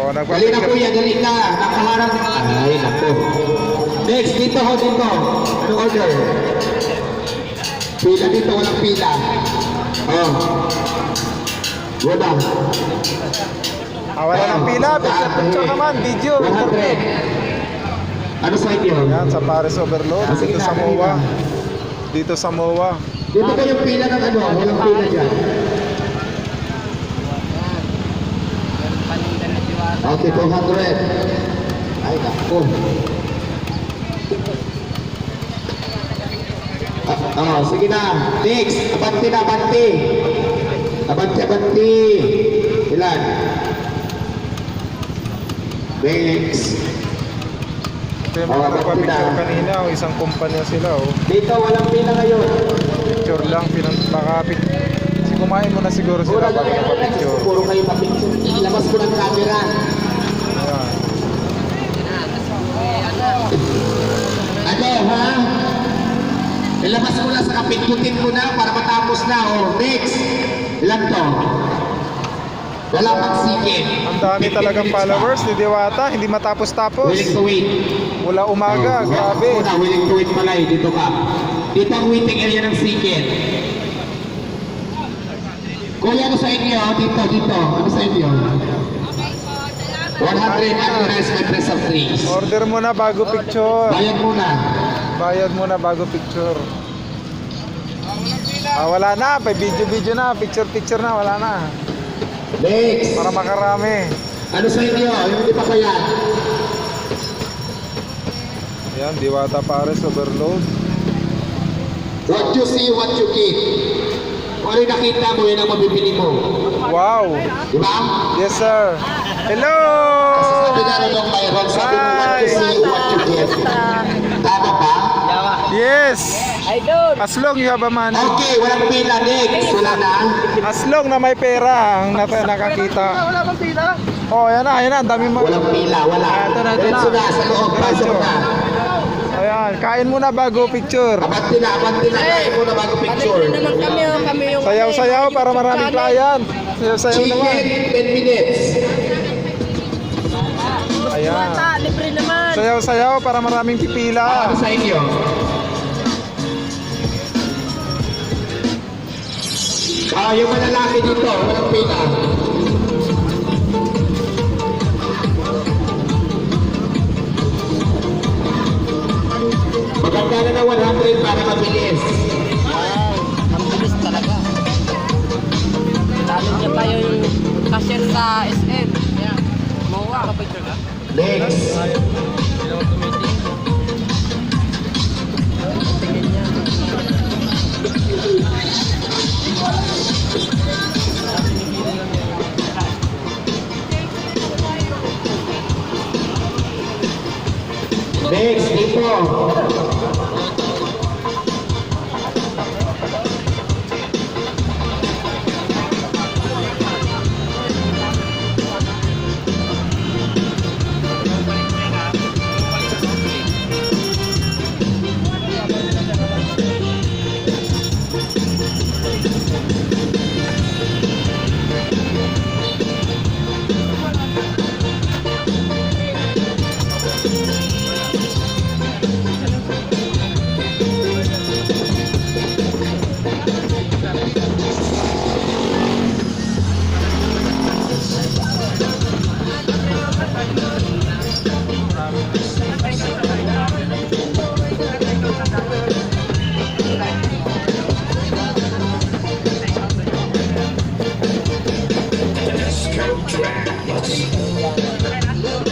Oh, Dali na kuya, dali na. Nakaharap. Ay, naku. Next, dito ho, dito. Ano order? Pila dito, walang pila. Oh. Wala. Wala ng pila. Picture naman. Video. 100. Ano side yun? Yan, sa Paris Overload. Dito sa MOA. Dito sa MOA. Dito ko yung pila ng ano, walang pila dyan. Okay, 200. Ay, naku. Sige na. Next, abanti na, abanti. Abanti, abanti. Ilan? Next. Ito yung mga nagpa-picture kanina. Isang kumpanya sila. Dito, walang pila ngayon. Picture lang. Kumain mo na siguro sila bago magpa-picture. Puro kayo pa-picture. Ilabas ko ng camera. Ayan. Ano, ha? Ilabas mo na sa kapitkutin mo na para matapos na. Next. Ilan to? Wala pang sikit. Ang dami talagang followers ni Diwata. Hindi matapos-tapos. Willing to wait. Mula umaga. Grabe. Willing to wait pala. Dito ka. Dito ang waiting area ng sikit. Kuya, ano sa inyo? Dito. Ano sa inyo? 100 advertisement of trees. Order mo na bago picture. Bayad muna. Bayad muna bago picture. Wala na. Video na. Picture na. Wala na. Next. Para makarami. Ano sa inyo? Yung hindi pa kaya? Yan, Diwata Paris Overload. What you see, what you keep. Kung ano yung nakita mo, yan ang mabibili mo. Wow. Diba? Yes, sir. Hello! Kasi sabi nga rin yung mayroon, sabi mo, what you see, what you keep. Tama ba? Yes! As long you have a money. Okay, walang pila. Next. Wala na. As long na may pera ang nakakita. Wala bang pila? Oh, yan na. Ang dami mo. Walang pila, wala. Ito na. Diretso na, sa loob. Pasok na. Ayan, kain muna bago picture. Abanti na. Kain mo na bago picture. naman kami yung... Sayaw-sayaw para maraming client. Sayaw-sayaw naman. Chicken, 10 minutes. Ayan. Libre naman. Sayaw-sayaw para maraming pipila. Ano sa inyo? Yung malalaki dito, walang pila. Maganda na ng 100 para mabilis. Ang bilis talaga. Dalo niya pa yung cashier sa SM. MOA. Kapicture ka? Next. Tingin niya. Next, dito. Let's go,